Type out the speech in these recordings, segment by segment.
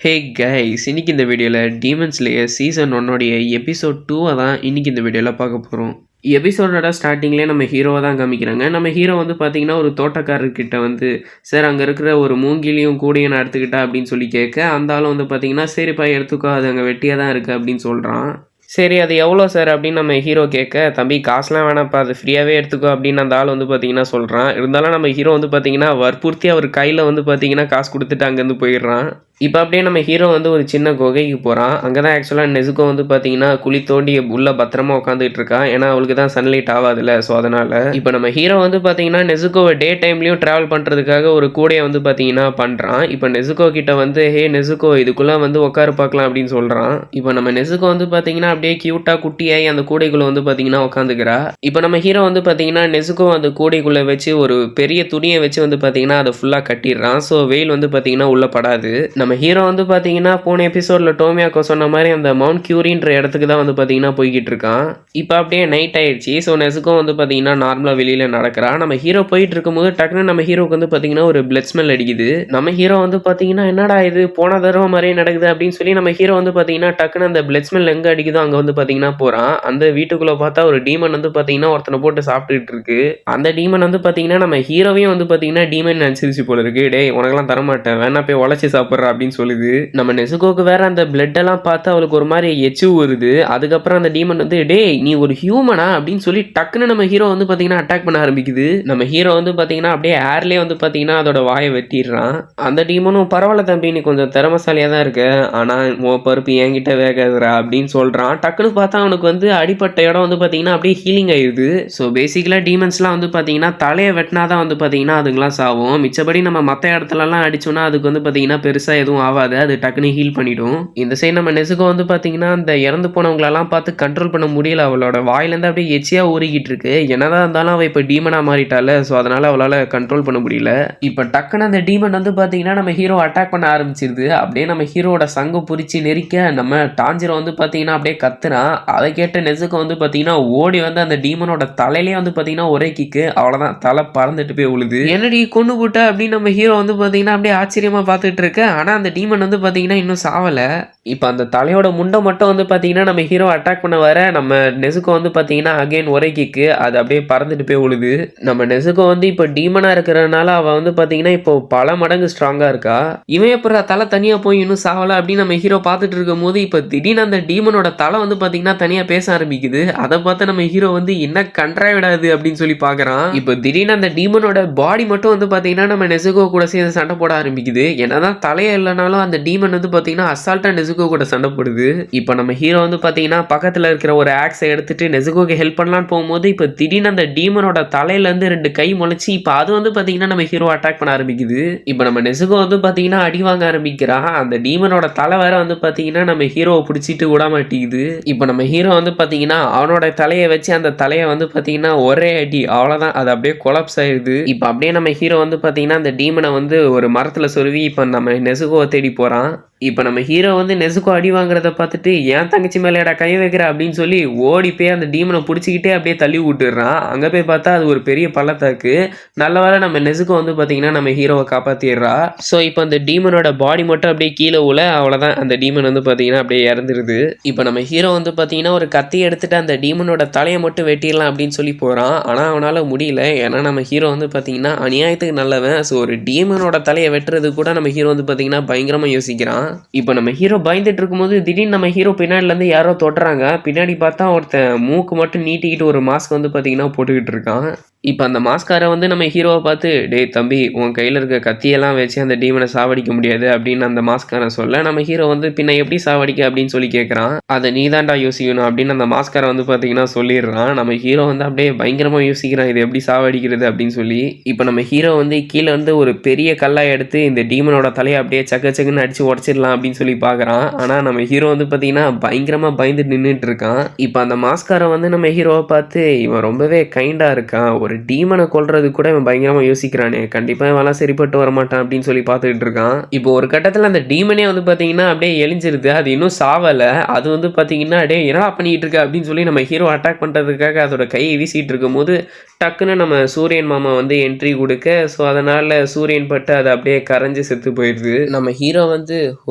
Hey guys, இன்னைக்கு இந்த வீடியோவில் டீமன் ஸ்லேயர் சீசன் 1 எபிசோட் 2 தான் இன்னைக்கு இந்த வீடியோவில் பார்க்க போகிறோம். எபிசோடோட ஸ்டார்டிங்லேயே நம்ம ஹீரோவை தான் காமிக்கிறாங்க. நம்ம ஹீரோ வந்து பார்த்தீங்கன்னா ஒரு தோட்டக்காரர்கிட்ட வந்து சார் அங்கே இருக்கிற ஒரு மூங்கிலையும் கூடையும் நான் எடுத்துக்கிட்டா அப்படின்னு சொல்லி கேட்க, அந்த ஆளும் வந்து பார்த்தீங்கன்னா சரிப்பா எடுத்துக்கோ, அது அங்கே வெட்டியாக தான் இருக்குது அப்படின்னு சொல்கிறான். சரி அது எவ்வளோ சார் அப்படின்னு நம்ம ஹீரோ கேட்க, தம்பி காசுலாம் வேணாம்ப்பா, அது ஃப்ரீயாகவே எடுத்துக்கோ அப்படின்னு அந்த ஆள் வந்து பார்த்தீங்கன்னா சொல்கிறான். இருந்தாலும் நம்ம ஹீரோ வந்து பார்த்தீங்கன்னா வற்புறுத்தி அவர் கையில் வந்து பார்த்தீங்கன்னா காசு கொடுத்துட்டு அங்கேருந்து போயிடுறான். இப்போ அப்படியே நம்ம ஹீரோ வந்து ஒரு சின்ன குகைக்கு போகிறான். அங்கே தான் ஆக்சுவலாக நெசுக்கோ வந்து பார்த்தீங்கன்னா குழி தோண்டி உள்ள பத்திரமா உட்காந்துட்டு இருக்கான். ஏன்னா அவளுக்கு தான் சன்லைட் ஆகாதுல்ல, ஸோ அதனால் இப்போ நம்ம ஹீரோ வந்து பார்த்தீங்கன்னா நெசுக்கோவை டே டைம்லையும் ட்ராவல் பண்ணுறதுக்காக ஒரு கூடையை வந்து பார்த்தீங்கன்னா பண்ணுறான். இப்போ நெசுக்கோ கிட்ட வந்து ஹே நெசுக்கோ இதுக்குள்ளே வந்து உட்காரு பார்க்கலாம் அப்படின்னு சொல்கிறான். இப்போ நம்ம நெசுக்கோ வந்து பார்த்தீங்கன்னா அப்படியே க்யூட்டாக குட்டியாகி அந்த கூடைக்குள்ளே வந்து பார்த்தீங்கன்னா உட்காந்துக்கிறா. இப்போ நம்ம ஹீரோ வந்து பார்த்தீங்கன்னா நெசுக்கோ அந்த கூடைக்குள்ளே வச்சு ஒரு பெரிய துணியை வச்சு வந்து பார்த்தீங்கன்னா அதை ஃபுல்லாக கட்டிடுறான். ஸோ வெயில் வந்து பார்த்தீங்கன்னா உள்ளே படாது. நம்ம ஹீரோ வந்து பார்த்தீங்கன்னா போன எபிசோடில் டோமியாக்கோ சொன்ன மாதிரி அந்த மவுண்ட் கியூரின்ற இடத்துக்கு தான் வந்து பார்த்தீங்கன்னா போய்கிட்டு இருக்கான். இப்போ அப்படியே நைட் ஆயிடுச்சு. ஸோ நெசுக்கோ வந்து பார்த்தீங்கன்னா நார்மலாக வெளியில் நடக்கிறா. நம்ம ஹீரோ போயிட்டு இருக்கும்போது டக்குன்னு நம்ம ஹீரோக்கு வந்து பார்த்தீங்கன்னா ஒரு பிளட் ஸ்மெல் அடிக்குது. நம்ம ஹீரோ வந்து பார்த்தீங்கன்னா என்னடா இது போன தடவை மாதிரியே நடக்குது அப்படின்னு சொல்லி நம்ம ஹீரோ வந்து பார்த்தீங்கன்னா டக்குன்னு அந்த பிளட் ஸ்மெல் எங்கே அடிக்குதோ அங்கே வந்து பார்த்தீங்கன்னா போகிறான். அந்த வீட்டுக்குள்ளே பார்த்தா ஒரு டீமன் வந்து பார்த்தீங்கன்னா ஒருத்தனை போட்டு சாப்பிட்டுட்டு இருக்கு. அந்த டீமன் வந்து பார்த்தீங்கன்னா நம்ம ஹீரோவையும் வந்து பார்த்தீங்கன்னா டீமன் நினச்சிருச்சு போல இருக்கு. டேய் உனக்கெல்லாம் தரமாட்டேன், வேணா போய் உழைச்சி சாப்பிட்றா அப்படின்னு சொல்லுது. நம்ம நெசுகோக்கு வேற அந்த பிளட் எல்லாம் பார்த்து அவளுக்கு ஒரு மாதிரி எச்சு வருது. அதுக்கப்புறம் அந்த டீமன் வந்து டேய் நீ ஒரு ஹியூமனா அப்படின்னு சொல்லி டக்குன்னு நம்ம ஹீரோ வந்து பார்த்தீங்கன்னா அட்டாக் பண்ண ஆரம்பிக்குது. நம்ம ஹீரோ வந்து பார்த்தீங்கன்னா அப்படியே ஏர்லேயே வந்து பார்த்தீங்கன்னா அதோட வாயை வெட்டிடுறான். அந்த டீமனும் பரவாயில்ல தம்பி நீ கொஞ்சம் திறமசாலியாக தான் இருக்க, ஆனால் உன் பருப்பு என்கிட்ட வேகாதுரா அப்படின்னு சொல்கிறான். டக்குன்னு பார்த்தா அவனுக்கு வந்து அடிப்பட்ட இடம் வந்து பார்த்தீங்கன்னா அப்படியே ஹீலிங் ஆயிடுது. ஸோ பேசிக்கலாக டீமன்ஸ்லாம் வந்து பார்த்தீங்கன்னா தலையை வெட்டினா தான் வந்து பார்த்தீங்கன்னா அதுங்களாம் சாவும். மிச்சபடி நம்ம மற்ற இடத்துலலாம் அடிச்சோன்னா அதுக்கு வந்து பார்த்தீங்கன்னா பெருசாக எதுவும் ஆகாது, அது டக்குன்னு ஹீல் பண்ணிடும். இந்த சைடு நம்ம நெசுகோ வந்து பார்த்தீங்கன்னா அந்த இறந்து போனவங்களெல்லாம் பார்த்து கண்ட்ரோல் பண்ண முடியல. அவளோட வாயிலேருந்து அப்படியே எச்சியாக ஊறிக்கிட்டு இருக்கு. என்னதான் இருந்தாலும் அவள் இப்போ டீமனாக மாறிட்டால, ஸோ அதனால் அவளால் கண்ட்ரோல் பண்ண முடியல. இப்போ டக்குன்னு அந்த டீமன் வந்து பார்த்தீங்கன்னா நம்ம ஹீரோ அட்டாக் பண்ண ஆரம்பிச்சிருது. அப்படியே நம்ம ஹீரோட சங்கம் புரிச்சு நெரிக்க நம்ம டாஞ்சிரோ வந்து பார்த்தீங்கன்னா அப்படியே கத்துறான். அதை கேட்ட நெசுகோ வந்து பார்த்தீங்கன்னா ஓடி வந்து அந்த டீமனோட தலையிலே வந்து பார்த்தீங்கன்னா ஒரே கிக்கு, அவ்வளோதான் தலை பறந்துட்டு போய் உழுது. என்னடி கொண்டு போட்ட அப்படின்னு நம்ம ஹீரோ வந்து பார்த்தீங்கன்னா அப்படியே ஆச்சரியமாக பார்த்துட்டு இருக்கு. ஆனால் அந்த டீமன் வந்து பார்த்தீங்கன்னா இன்னும் சாவலை. இப்போ அந்த தலையோட முண்டை மட்டும் வந்து பார்த்தீங்கன்னா நம்ம ஹீரோ அட்டாக் பண்ண வர நம்ம நெசுகோ வந்து பார்த்தீங்கன்னா அகைன் ஒரே கிக்கு, அது அப்படியே பறந்துட்டு போய் உழுது. நம்ம நெசுகோ வந்து இப்போ டீமனாக இருக்கிறதுனால அவள் வந்து பார்த்தீங்கன்னா இப்போ பல மடங்கு ஸ்ட்ராங்காக இருக்கா. இவன் எப்போ தலை தனியாக போய் இன்னும் சாவலை அப்படின்னு நம்ம ஹீரோ பார்த்துட்டு இருக்கும் போது இப்போ திடீர்னு அந்த டீமனோட தலை வந்து பார்த்தீங்கன்னா தனியாக பேச ஆரம்பிக்குது. அதை பார்த்து நம்ம ஹீரோ வந்து என்ன கண்ட்ராவிடாது அப்படின்னு சொல்லி பார்க்குறான். இப்போ திடீர்னு அந்த டீமனோட பாடி மட்டும் வந்து பார்த்தீங்கன்னா நம்ம நெசுகோ கூட சேர்ந்து சண்டை போட ஆரம்பிக்குது. என்னதான் தலையே இல்லைனாலும் அந்த டீமன் வந்து பார்த்தீங்கன்னா அசால்ட்டாக நெசுகோ கூட சண்டை போடுது. இப்போ நம்ம ஹீரோ வந்து பார்த்தீங்கன்னா பக்கத்தில் இருக்கிற ஒரு ஆக்ஸை எடுத்துட்டு நெசுகோக்கு ஹெல்ப் பண்ணலான்னு போகும்போது இப்போ திடீர்னு அந்த டீமனோட தலையிலேருந்து 2 கை முளைச்சி இப்போ அது வந்து பார்த்தீங்கன்னா நம்ம ஹீரோ அட்டாக் பண்ண ஆரம்பிக்குது. இப்போ நம்ம நெசுகோ வந்து பார்த்தீங்கன்னா அடி வாங்க ஆரம்பிக்கிறான். அந்த டீமனோட தலை வேற வந்து பார்த்தீங்கன்னா நம்ம ஹீரோவை பிடிச்சிட்டு விட மாட்டேங்குது. இப்போ நம்ம ஹீரோ வந்து பார்த்தீங்கன்னா அவனோட தலையை வச்சு அந்த தலையை வந்து பார்த்தீங்கன்னா ஒரே அடி, அவ்வளோதான், அது அப்படியே கொலாப்ஸ் ஆயிடுது. இப்போ அப்படியே நம்ம ஹீரோ வந்து பார்த்தீங்கன்னா அந்த டீமனை வந்து ஒரு மரத்தில் சொருவி இப்போ நம்ம நெசுகோவை தேடி போகிறான். இப்போ நம்ம ஹீரோ வந்து நெசுகோ அடி வாங்குறத பார்த்துட்டு என் தங்கச்சி மேலேடா கை வைக்கிற அப்படின்னு சொல்லி ஓடி போய் அந்த டீமனை பிடிச்சிக்கிட்டே அப்படியே தள்ளி விட்டுடுறான். அங்கே போய் பார்த்தா அது ஒரு பெரிய பள்ளத்தாக்கு. நல்ல வேளை நம்ம நெசுகோ வந்து பார்த்தீங்கன்னா நம்ம ஹீரோவை காப்பாற்றிடுறா. ஸோ இப்போ அந்த டீமனோட பாடி மட்டும் அப்படியே கீழே உள்ள, அவ்வளோதான், அந்த டீமன் வந்து பார்த்தீங்கன்னா அப்படியே இறந்துருது. இப்போ நம்ம ஹீரோ வந்து பார்த்தீங்கன்னா ஒரு கத்தி எடுத்துட்டு அந்த டீமனோட தலையை மட்டும் வெட்டிடலாம் அப்படின்னு சொல்லி போகிறான். ஆனால் அவனால் முடியல. ஏன்னா நம்ம ஹீரோ வந்து பார்த்தீங்கன்னா அநியாயத்துக்கு நல்லவன். ஸோ ஒரு டீமனோட தலையை வெட்டுறது கூட நம்ம ஹீரோ வந்து பார்த்தீங்கன்னா பயங்கரமாக யோசிக்கிறான். இப்போ நம்ம ஹீரோ பயந்துட்டு இருக்கும்போது திடீர்னு நம்ம ஹீரோ பின்னாடிலேருந்து யாரோ தொட்டுறாங்க. பின்னாடி பார்த்தா ஒருத்தன் மூக்கு மட்டும் நீட்டிக்கிட்டு ஒரு மாஸ்க் வந்து பார்த்தீங்கன்னா போட்டுக்கிட்டு இருக்கான். இப்போ அந்த மாஸ்காரை வந்து நம்ம ஹீரோவை பார்த்து டே தம்பி உன் கையில் இருக்க கத்தியெல்லாம் வச்சு அந்த டீமனை சாவடிக்க முடியாது அப்படின்னு அந்த மாஸ்காரை சொல்ல நம்ம ஹீரோ வந்து பின்ன எப்படி சாவடிக்க அப்படின்னு சொல்லி கேட்குறான். அதை நீ தான்டா யோசிக்கணும் அப்படின்னு அந்த மாஸ்காரை வந்து பார்த்தீங்கன்னா சொல்லிடுறான். நம்ம ஹீரோ வந்து அப்படியே பயங்கரமாக யோசிக்கிறான் இது எப்படி சாவடிக்கிறது அப்படின்னு சொல்லி. இப்போ நம்ம ஹீரோ வந்து கீழே வந்து ஒரு பெரிய கல்லாய் எடுத்து இந்த டீமனோட தலையை அப்படியே சக்குன்னு அடிச்சு உடச்சிடலாம் அப்படின்னு சொல்லி பார்க்குறான். ஆனால் நம்ம ஹீரோ வந்து பார்த்தீங்கன்னா பயங்கரமாக பயந்து நின்றுட்டு இருக்கான். இப்போ அந்த மாஸ்காரை வந்து நம்ம ஹீரோவை பார்த்து இவன் ரொம்பவே கைண்டாக இருக்கான், ஒரு டீமனை கொல்றது கூட இவன் பயங்கரமாக யோசிக்கிறானே, கண்டிப்பாக இவெல்லாம் சரிப்பட்டு வரமாட்டான் அப்படின்னு சொல்லி பார்த்துக்கிட்டு இருக்கான். இப்போ ஒரு கட்டத்தில் அந்த டீமனே வந்து பார்த்தீங்கன்னா அப்படியே எழிஞ்சிருது. அது இன்னும் சாவலை. அது வந்து பார்த்தீங்கன்னா அப்படியே என்னடா பண்ணிட்டு இருக்க அப்படின்னு சொல்லி நம்ம ஹீரோ அட்டாக் பண்ணுறதுக்காக அதோட கையை வீசிட்டு இருக்கும்போது டக்குன்னு நம்ம சூரியன் மாமா வந்து என்ட்ரி கொடுக்க, ஸோ அதனால் சூரியன் பட்டு அது அப்படியே கரைஞ்சி செத்து போயிடுது. நம்ம ஹீரோ வந்து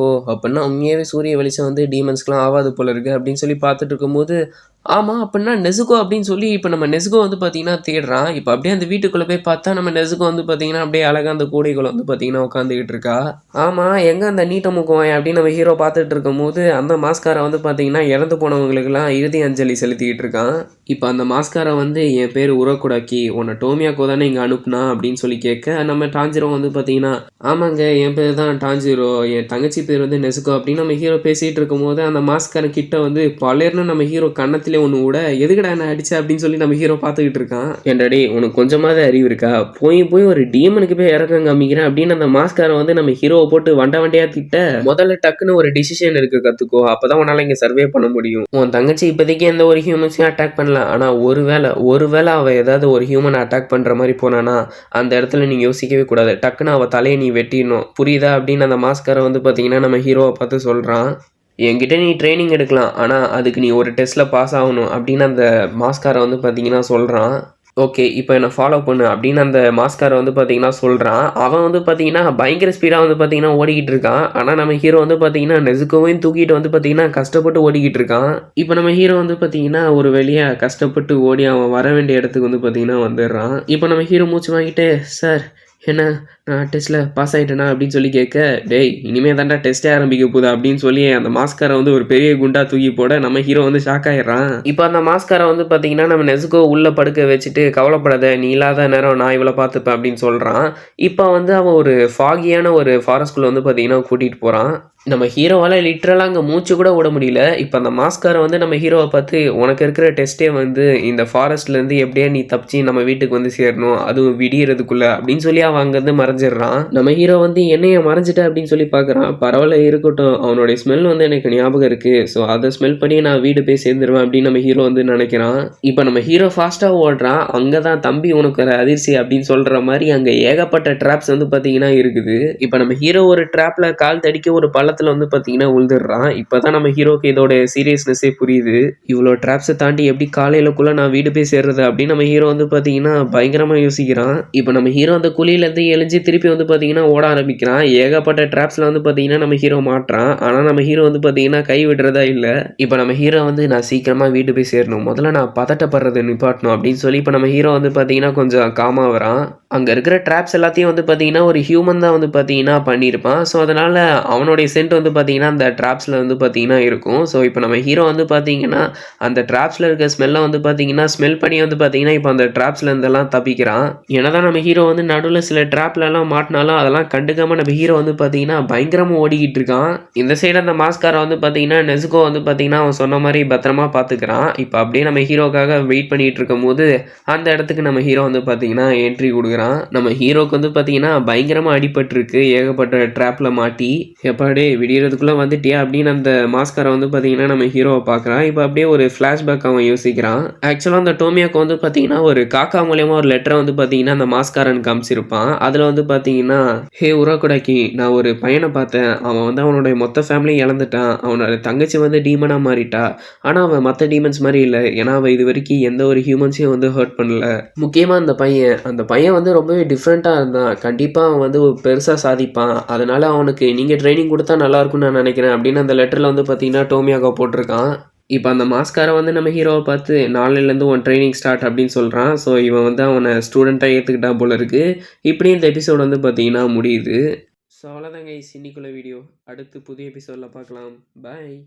அப்படின்னா உண்மையாகவே சூரிய வெளிச்சம் வந்து டீமன்ஸ்க்குலாம் ஆகாது போல இருக்குது அப்படின்னு சொல்லி பார்த்துட்டு இருக்கும்போது, ஆமாம் அப்படின்னா நெசுகோ அப்படின்னு சொல்லி இப்போ நம்ம நெசுகோ வந்து பார்த்தீங்கன்னா தேடுறான். இப்போ அப்படியே அந்த வீட்டுக்குள்ளே போய் பார்த்தா நம்ம நெசுகோ வந்து பார்த்தீங்கன்னா அப்படியே அழகாக அந்த கூடைக்குள்ள வந்து பார்த்தீங்கன்னா உட்காந்துக்கிட்டு இருக்கா. ஆமாம் எங்கே அந்த நீட்ட முக்குவான் அப்படின்னு நம்ம ஹீரோ பார்த்துட்டு இருக்கும்போது அந்த மாஸ்காரை வந்து பார்த்தீங்கன்னா இறந்து போனவங்களுக்கெல்லாம் இறுதி அஞ்சலி செலுத்திக்கிட்டு இருக்கான். இப்போ அந்த மாஸ்காரை வந்து என் பேர் உரக்குடாக்கி, உன்னை டோமியாக்கோ தானே இங்கே அனுப்புனா அப்படின்னு சொல்லி கேட்க, நம்ம டாஞ்சிரோ வந்து பார்த்தீங்கன்னா ஆமாங்க என் பேர் தான் டாஞ்சிரோ, என் தங்கச்சி பேர் வந்து நெசுகோ அப்படின்னு நம்ம ஹீரோ பேசிகிட்டு இருக்கும்போது அந்த மாஸ்காரை கிட்ட வந்து பலர்னு நம்ம ஹீரோ கன்னத்திலே ஒன்று கூட எதுக்கடா என்ன அடிச்ச அப்படின்னு சொல்லி நம்ம ஹீரோ பார்த்துக்கிட்டு இருக்கான். ஏன்டாடி உனக்கு கொஞ்சமாவது அறிவு இருக்கா, போய் ஒரு டீமனுக்கு போய் இறக்கம் காமிக்கிறேன் அப்படின்னு அந்த மாஸ்காரை வந்து நம்ம ஹீரோவை போட்டு வண்டையா திட்ட, முதல்ல டக்குன்னு ஒரு டிசிஷன் இருக்கு கற்றுக்கோ, அப்போதான் உன்னால் இங்கே சர்வே பண்ண முடியும். உன் தங்கச்சி இப்போதைக்கு எந்த ஒரு ஹியூமன்ஸையும் அட்டாக் பண்ணல, ஆனால் ஒருவேளை அவள் ஏதாவது ஒரு ஹியூமனை அட்டாக் பண்ணுற மாதிரி போனானா அந்த இடத்துல நீங்கள் யோசிக்கவே கூடாது, டக்குன்னு அவள் தலையை நீ வெட்டிடணும், புரியுதா அப்படின்னு அந்த மாஸ்காரை வந்து பார்த்தீங்கன்னா நம்ம ஹீரோவை பார்த்து சொல்கிறான். என்கிட்ட நீ ட்ரைனிங் எடுக்கலாம், ஆனால் அதுக்கு நீ ஒரு டெஸ்ட்டில் பாஸ் ஆகணும் அப்படின்னு அந்த மாஸ்காரை வந்து பார்த்தீங்கன்னா சொல்கிறான். ஓகே இப்போ என்னை ஃபாலோ பண்ணு அப்படின்னு அந்த மாஸ்காரை வந்து பார்த்தீங்கன்னா சொல்கிறான். அவன் வந்து பார்த்தீங்கன்னா பயங்கர ஸ்பீடாக வந்து பார்த்தீங்கன்னா ஓடிக்கிட்டு இருக்கான். ஆனால் நம்ம ஹீரோ வந்து பார்த்தீங்கன்னா நெசுக்கோவையும் தூக்கிட்டு வந்து பார்த்தீங்கன்னா கஷ்டப்பட்டு ஓடிக்கிட்டு இருக்கான். இப்போ நம்ம ஹீரோ வந்து பார்த்தீங்கன்னா ஒரு வழியாக கஷ்டப்பட்டு ஓடி அவன் வர வேண்டிய இடத்துக்கு வந்து பார்த்தீங்கன்னா வந்துடுறான். இப்போ நம்ம ஹீரோ மூச்சு வாங்கிட்டு, சார் என்ன நான் டெஸ்ட்டில் பாஸ் ஆகிட்டேனா அப்படின்னு சொல்லி கேட்க, டேய் இனிமேல் தாண்டா டெஸ்ட்டே ஆரம்பிக்க போகுது அப்படின்னு சொல்லி அந்த மாஸ்காரை வந்து ஒரு பெரிய குண்டா தூக்கி போட நம்ம ஹீரோ வந்து ஷாக் ஆகிடுறான். இப்போ அந்த மாஸ்காரை வந்து பார்த்தீங்கன்னா நம்ம நெசுகோ உள்ளே படுக்க வச்சுட்டு, கவலைப்படாத நீ இல்லாத நேரம் நான் இவ்வளோ பார்த்துப்பேன் அப்படின்னு சொல்கிறான். இப்போ வந்து அவன் ஒரு ஃபாகியான ஒரு ஃபாரஸ்ட்குள்ளே வந்து பார்த்தீங்கன்னா கூட்டிகிட்டு போகிறான். நம்ம ஹீரோவால் லிட்ரலாக அங்கே மூச்சு கூட விட முடியல. இப்போ அந்த மாஸ்காரை வந்து நம்ம ஹீரோவை பார்த்து, உனக்கு இருக்கிற டெஸ்ட்டே வந்து இந்த ஃபாரஸ்ட்லேருந்து எப்படியா நீ தப்பிச்சு நம்ம வீட்டுக்கு வந்து சேரணும், அதுவும் விடியறதுக்குள்ளே அப்படின்னு சொல்லி அவன் அங்கேருந்து மறைஞ்சிடுறான். நம்ம ஹீரோ வந்து என்னைய மறைஞ்சிட்ட அப்படின்னு சொல்லி பார்க்குறான். பரவாயில்ல இருக்கட்டும், அவனுடைய ஸ்மெல் வந்து எனக்கு ஞாபகம் இருக்குது, ஸோ அதை ஸ்மெல் பண்ணி நான் வீடு போய் சேர்ந்துருவேன் அப்படின்னு நம்ம ஹீரோ வந்து நினைக்கிறான். இப்போ நம்ம ஹீரோ ஃபாஸ்ட்டாக ஓடுறான். அங்கே தான் தம்பி உனக்கு ஒரு அதிர்ச்சி அப்படின்னு சொல்கிற மாதிரி அங்கே ஏகப்பட்ட ட்ராப்ஸ் வந்து பார்த்தீங்கன்னா இருக்குது. இப்போ நம்ம ஹீரோ ஒரு ட்ராப்பில் கால் தடிக்க ஒரு பள்ளத்தில் வந்து பார்த்தீங்கன்னா உழுதுடுறான். இப்போதான் நம்ம ஹீரோக்கு இதோட சீரியஸ்னஸே புரியுது. இவ்வளோ ட்ராப்ஸை தாண்டி எப்படி காலையிலக்குள்ள நான் வீடு போய் சேர்றது அப்படின்னு நம்ம ஹீரோ வந்து பார்த்தீங்கன்னா பயங்கரமாக யோசிக்கிறான். இப்போ நம்ம ஹீரோ அந்த குழியிலேருந்து எழுஞ்சி திருப்பி வந்து பார்த்தீங்கன்னா ஓட ஆரம்பிக்கிறான். ஏகப்பட்ட ட்ராப்ஸில் வந்து பார்த்தீங்கன்னா நம்ம ஹீரோ மாட்டுறான். ஆனால் நம்ம ஹீரோ வந்து பார்த்தீங்கன்னா கை விடுறதா இல்லை. இப்போ நம்ம ஹீரோ வந்து நான் சீக்கிரமாக வீடு போய் சேரணும், முதல்ல நான் பதட்டப்படுறதை நிப்பாட்டணும் அப்படின்னு சொல்லி இப்போ நம்ம ஹீரோ வந்து பார்த்தீங்கன்னா கொஞ்சம் காமாக வரான். அங்கே இருக்கிற ட்ராப்ஸ் எல்லாத்தையும் வந்து பார்த்தீங்கன்னா ஒரு ஹியூமன் தான் வந்து பார்த்தீங்கன்னா பண்ணியிருப்பான். ஸோ அதனால் அவனுடைய சென்ட் வந்து பார்த்தீங்கன்னா அந்த ட்ராப்ஸில் வந்து பார்த்தீங்கன்னா இருக்கும். ஸோ இப்போ நம்ம ஹீரோ வந்து பார்த்தீங்கன்னா அந்த ட்ராப்ஸில் இருக்க ஸ்மெல்லை வந்து பார்த்தீங்கன்னா ஸ்மெல் பண்ணி வந்து பார்த்தீங்கன்னா இப்போ அந்த ட்ராப்ஸில் இருந்தெல்லாம் தப்பிக்கிறான். ஏன்னா நம்ம ஹீரோ வந்து நடுவில் சில ட்ராப்லலாம் மாட்டினாலும் அதெல்லாம் கண்டுக்காமல் நம்ம ஹீரோ வந்து பார்த்தீங்கன்னா பயங்கரமாக ஓடிக்கிட்டு இருக்கான். இந்த சைடு அந்த மாஸ்காரை வந்து பார்த்தீங்கன்னா நெசுகோ வந்து பார்த்தீங்கன்னா அவன் சொன்ன மாதிரி பத்திரமா பார்த்துக்கிறான். இப்போ அப்படியே நம்ம ஹீரோக்காக வெயிட் பண்ணிகிட்டு இருக்கும் போது அந்த இடத்துக்கு நம்ம ஹீரோ வந்து பார்த்தீங்கன்னா என்ட்ரி கொடுக்குறான். நம்ம ஹீரோக்கு வந்து பார்த்தீங்கன்னா பயங்கரமாக அடிபட்டிருக்கு, ஏகப்பட்ட ட்ராப்பில் மாட்டி. எப்பாடே விடியறதுக்குள்ளே வந்துட்டியா அப்படின்னு அந்த மாஸ்காரை வந்து பார்த்தீங்கன்னா நம்ம ஹீரோவை பார்க்குறான். இப்போ அப்படியே ஒரு ஃப்ளாஷ்பேக் அவன் யோசிக்கிறான். ஆக்சுவலாக அந்த டோமியாக்கு வந்து பார்த்தீங்கன்னா ஒரு காக்கா மூலயமா ஒரு லெட்டரை வந்து பார்த்தீங்கன்னா அந்த மாஸ்காரன் காமிச்சிருப்பான். அதில் வந்து பார்த்தீங்கன்னா, ஹே உராக்குடாக்கி, நான் ஒரு பையனை பார்த்தேன், அவன் வந்து அவனுடைய மொத்த ஃபேமிலியும் இழந்துட்டான், அவனோட தங்கச்சி வந்து டீமனாக மாறிட்டா, ஆனால் அவன் மற்ற டீமன்ஸ் மாதிரி இல்லை, ஏன்னா அவன் இது வரைக்கும் எந்த ஒரு ஹியூமன்ஸையும் வந்து ஹர்ட் பண்ணல. முக்கியமாக அந்த பையன் வந்து ரொம்பவே டிஃப்ரெண்ட்டாக இருந்தான், கண்டிப்பாக அவன் வந்து பெருசாக சாதிப்பான், அதனால் அவனுக்கு நீங்கள் ட்ரைனிங் கொடுத்தா நல்லாயிருக்கும்னு நான் நினைக்கிறேன் அப்படின்னு அந்த லெட்டரில் வந்து பார்த்தீங்கன்னா டோமியாக்கோ போட்டிருக்கான். இப்போ அந்த மாஸ்காரை வந்து நம்ம ஹீரோவை பார்த்து நாளையிலேருந்து உன் ட்ரைனிங் ஸ்டார்ட் அப்படின்னு சொல்கிறான். ஸோ இவன் வந்து அவனை ஸ்டூடெண்ட்டாக ஏற்றுக்கிட்டா போல இருக்குது. இப்படி இந்த எபிசோடு வந்து பார்த்தீங்கன்னா முடியுது. ஸோ அவ்வளோதாங்க இன்னைக்குள்ள வீடியோ. அடுத்து புதிய எபிசோடில் பார்க்கலாம். பாய்.